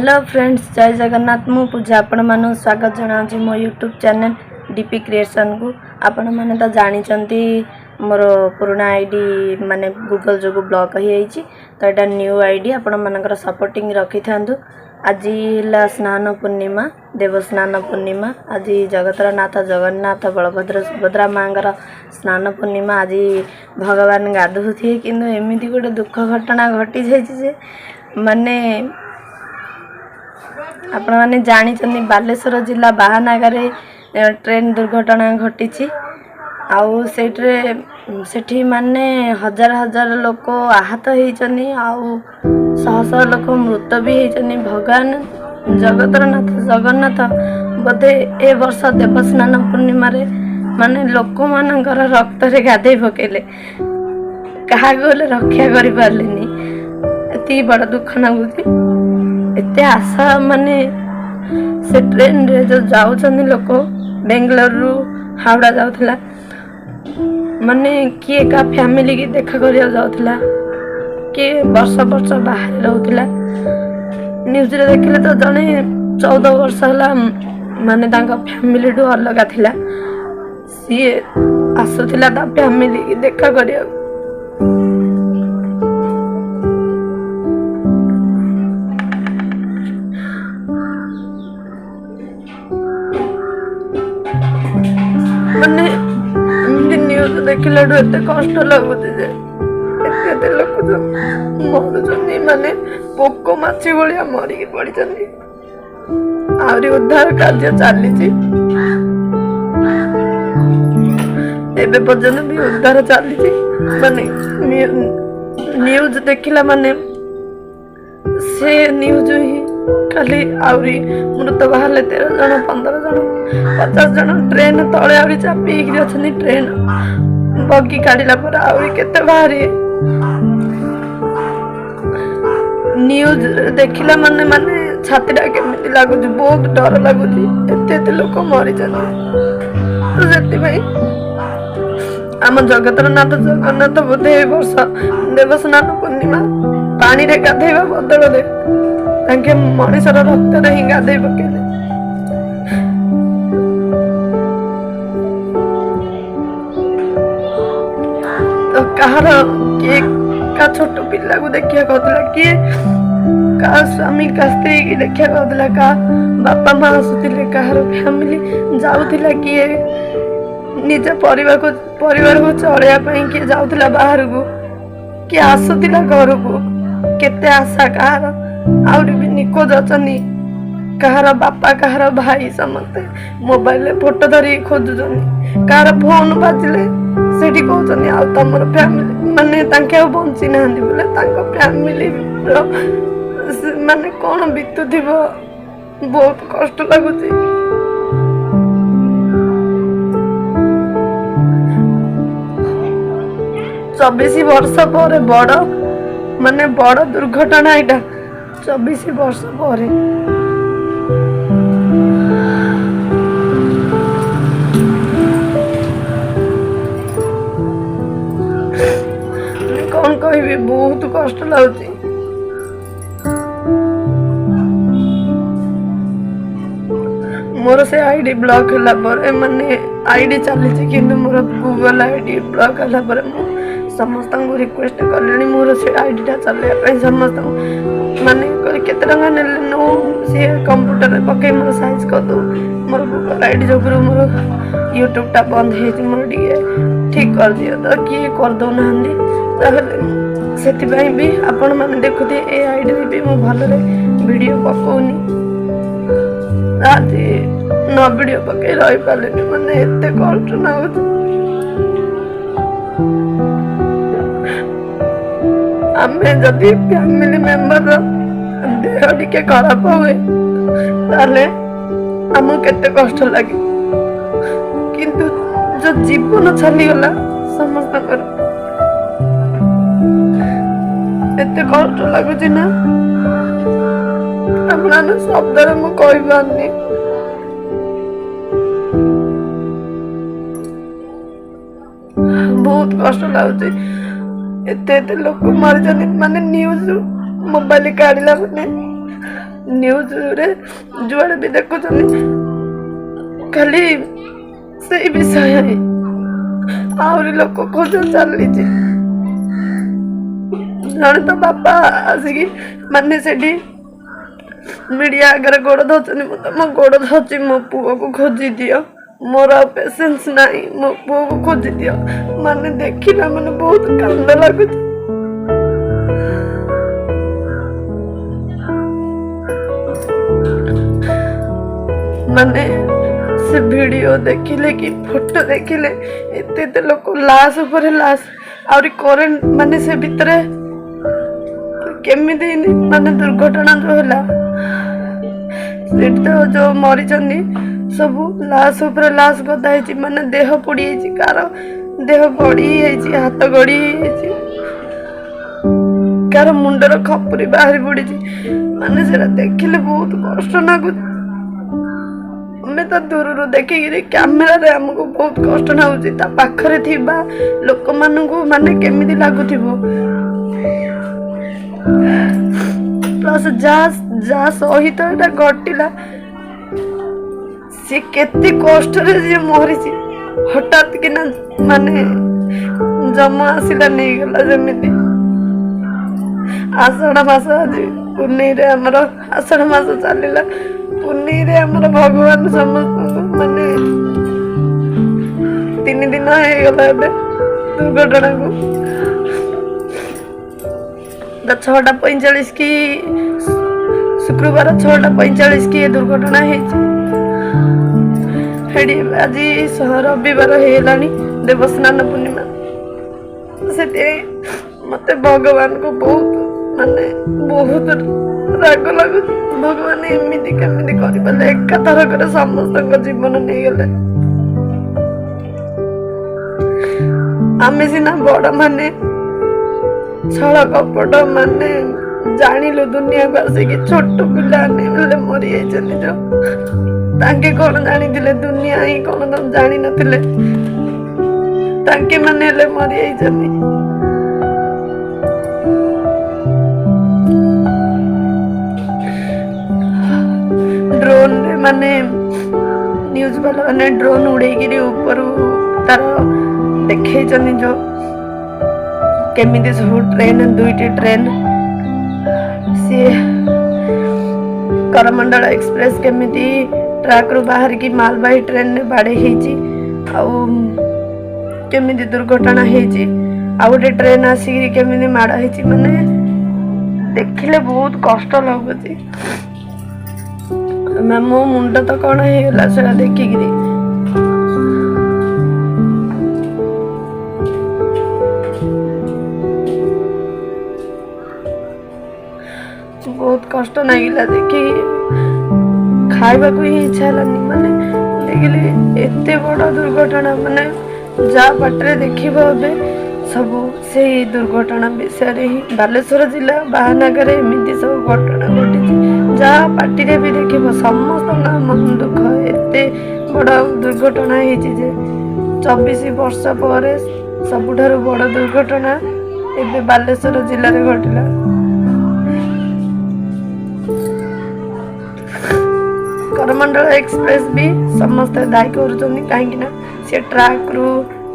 Hello friends, जय जगन्नाथ। मु पूजा आपण मानु स्वागत जनाऊँ मो यूट्यूब चैनल डीपी क्रिएशन को। आपण मैंने तो जानी मोर पुराना आईडी माने गूगल जो ब्लॉक हो तो यहाँ न्यू आईडी आपण मानकर सपोर्टिंग रखी था। आज है स्नान पूर्णिमा, देवस्नान पूर्णिमा। आज जगतर नाथ जगन्नाथ बलभद्र सुभद्रा माँगर स्नान पूर्णिमा। आज भगवान गाधुथे कि एमती गोटे दुख घटना घटी जाए माने आपण मैंने जानी बालेश्वर जिला बाहानागारे ट्रेन दुर्घटना घटी। आउ सेठी माने हजार हजार लोक आहत होती, आउ शह शह लोक मृत भी होती। भगवान जगतर नाथ जगन्नाथ बोधे ए वर्ष देवस्नान पूर्णिमा माने लोक मानकर रक्त रे गाधे पकेले, क्या रक्षा कर पार्लेनी। एति बड़ दुख लगुच। एते आशा माने से ट्रेन रे जो जाउछन लोक बेंगलोर हावड़ा जाउथला, माने किए का फैमिली की देखा करिया जाउथला, किए वर्ष वर्ष बाहर रहउथला। न्यूज रे देखले तो जने 14 वर्ष हला माने तांका फैमिली टू अलग थिला, सी आसुथिला ता फैमिली की देखा करिया। न्यूज देखला एत कष्ट लगुच लोक मरुचंदी, माने पोक माछी भाया मरिकी पड़ी। आहरी उद्धार कार्य चली पर्यंत भी उद्धार चली। माने न्यूज देखला माने से न्यूज ही खाली आहरी मृत बाहर 13 जन 15 जन 50 जन ट्रेन तले आहरी चापी अच्छी। ट्रेन बगी काढ़ला पर आहरी केते बाहरी। न्यूज देखला माने माने छातीटा केमिति लागुच, बहुत डर लगुच। एते लोक मरी तो से आम जगतर नाथ जगन्नाथ बोधे ए वर्ष देवस्नान पूर्णिमा पानी रे गाधेवा बदल तांके मनीषर रक्त ही गाधे पकेले। तो कहार किए का छोट पिला को देखिया कहला, किए का स्वामी का स्त्री की देखिया कहला, का बापा माँ आसुथिले, कहार फैमिली जाउथिला, किए निज परिवार को चलैया पई किए जाउथिला बाहर को, किए आसुथिला घर को। केते आशा कहार आउरी भी निखोज अछनी, कहार बापा कहार भाई समस्ते मोबाइल फोटो धरी खोजुचनी। कहार फोन बाजिले सेठी कहउचनी आ तमर फैमिली माने तांके आ बंची नांदी बोले तांको फैमिली माने कोन बितुथिबो। बहुत कष्ट लागुची। चौबीस वर्ष पर बड़ माने बड़ दुर्घटना एटा। 24 वर्ष पर कौन कहि, बहुत कष्ट लगुच। मोर से आईडी ब्लॉक होला पर माने आईडी चली कि मोर गूगल आईडी ब्लॉक होला पर समस्त को रिक्वेस्ट कले मोर से आईडीटा चलैया समस्त माने केते टंका ने नो से कंप्यूटर पके मोर साइज कर दो। मोर गूगल आईडी जो मोर यूट्यूब टा बंद है, मोर ठीक कर दियो तो किए कर दो ना। से भी आपण माने देखुते ए आईडी भी मु भलरे वीडियो पकोनी। आज न वीडियो पके रही पालेनी, माने एते कष्ट ना हो। आमे जदि फैमिली मेंबर देह टिके खराब हुए ताले आमको केते कष्ट लगे, किंतु जो जीवन चली गला समस्त एते कष्ट लगुच ना अपना शब्द मु कहि पारनी। बहुत कष्ट लगुच। एते लोक मर जाने माने न्यूज मोबाइल काढ़ला माने न्यूज रे जुआड़े भी देखुं खाली से विषय आहरी लोक खोज चली जड़े तो बापा आसिकी माने से मीडिया आगे गोड़ धोचनी मो गोड़ धोची मो पुओ को खोजी दियो मोर पेशेंस नहीं मो पुओ को खोजी दियो माने देखिला माने बहुत कांद लगुच माने से वीडियो देखिले कि फोटो देखिले एते लोक लाश ऊपर लाश आउरी करेंट माने से भितरे केमिति माने दुर्घटना जो होला तो जो मरी सब लाश ऊपर लाश गदा है माने देह पोड़ी कार देह गड़ी हाथ गड़ी कार मुंडर खपुरी बाहरी पड़ी माने से देखिले बहुत कष्ट लगुच हमें तो दूर देखिकी कैमेरा रे हमको बहुत कष्ट नाउची ता पाखरे थिबा लोक मानू माने केमिति लागुथिबो प्लस जा सहित एटा घटिला सी केते कष्ट रे जे मरी हठात कि ना माने जमा आसिला नहीं गला जमिति आषाढ़ मास आज पुन्नी रे हमर आषाढ़ मास चलिला पुन्नी रे हमर भगवान समस्त माने 3 दिन हो गला दुर्घटना को 6:45 की शुक्रवार 6:45 की दुर्घटना है आज रविवार है देवस्नान पूर्णिमा से मत भगवान को बहुत माने बहुत राग लगु भगवान एमती केमी कर एका थरक समस्त जीवन नहीं गले आम सीना बड़ माने छल कपट माने जानिलु दुनिया को आसिक छोट पिला मरी जाते कौन जानी दुनिया ही कौन जानी नथिले माने मरी जाती ड्रोन माने न्यूज वाला माने ड्रोन उड़े ऊपर तार देखे जो केमिति सब ट्रेन 2टी ट्रेन सी करमंडल एक्सप्रेस केमिति ट्रैक रू बाहर की मालवाही ट्रेन ने बाड़े केमिति दुर्घटना होती गोटे ट्रेन आसिक केमिति माड़ होती माने देखिले बहुत कष्ट लगुच मो मुंड तो कौन होगा से देखिक बहुत कष्ट लगिला देखी खाइबा को ही इच्छा हेलानी माने देखिले एते बड़ दुर्घटना माने जा बाटरे देखिबो बे सब से दुर्घटना विषय ही बालेश्वर जिला बाहानगर एमती सब घटना घटी जा पार्टी रे भी देखिबो समस्त मन दुख एते बड़ दुर्घटना है 24 वर्ष पर सबुठारु बड़ दुर्घटना एबे बालेश्वर जिले में घटिला करमंडल एक्सप्रेस भी समस्त दायी कर कहीं से ट्रैक रू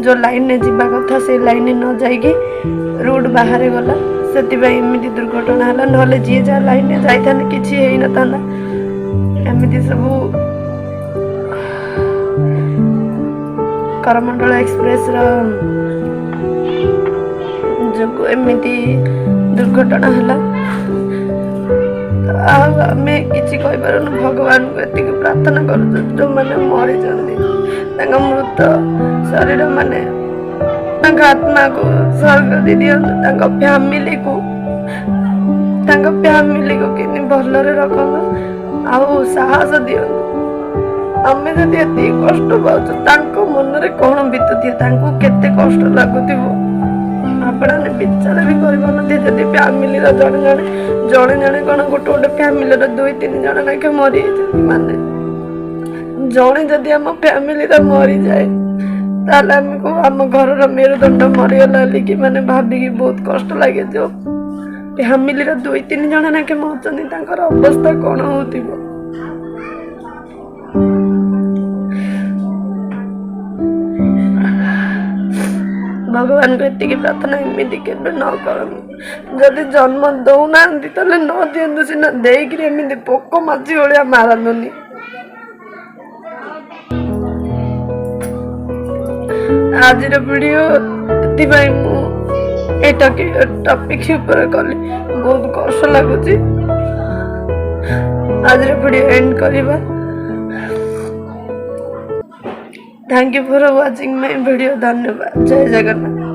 जो लाइन ने जीवा कथा से लाइन न जाइए रोड बाहर गला से एमती दुर्घटना है ना जी जहाँ लाइन में जाता किसी हो न था एमती सब करमंडल एक्सप्रेस जो एमती दुर्घटना है आम कि भगवान को ये प्रार्थना कर जो मैंने मरी मृत शरीर माने आत्मा को स्वर्ग दे दिखाँ फैमिली को कि भलरे रखु साहस दिखाँ आम जदि ये कष्ट पाचु मन में कौन बीतुए केते कष्ट लगुथ आपने विचार भी कर फैमिली जड़े जड़े कौन गोटे गोटे फैमिली 2-3 जन नाक मरी माने जड़े जदि आम फैमिली मरी जाए ताल आमको आम घर मेरुदंड मरीगला कि माने भाविकी बहुत कष्ट लगे जो ଫ୍ୟାମିଲିର 2-3 ଜଣ ନାକେ ମରୁଛନ୍ତି, ତାଙ୍କର ଅବସ୍ଥା କ'ଣ ହଉଥିବ। ଭଗବାନଙ୍କୁ ଏତିକି ପ୍ରାର୍ଥନା, ଏମିତି କେବେ ନ କରନ୍ତୁ। ଯଦି ଜନ୍ମ ଦଉନାହାନ୍ତି ତାହେଲେ ନ ଦିଅନ୍ତୁ ସିନା, ଦେଇକିରି ଏମିତି ପୋକ ମାଛି ଭଳିଆ ମାରନ୍ତୁନି। ଆଜିର ଭିଡ଼ିଓ ଏଥିପାଇଁ ମୁଁ ଏ ଟପିକ୍ ଉପରେ କଲି, ବହୁତ କଷ୍ଟ ଲାଗୁଛି। ଆଜିର ଭିଡ଼ିଓ ଏଣ୍ଡ କରିବା। Thank you for watching my video. धन्यवाद। जय जगन्नाथ।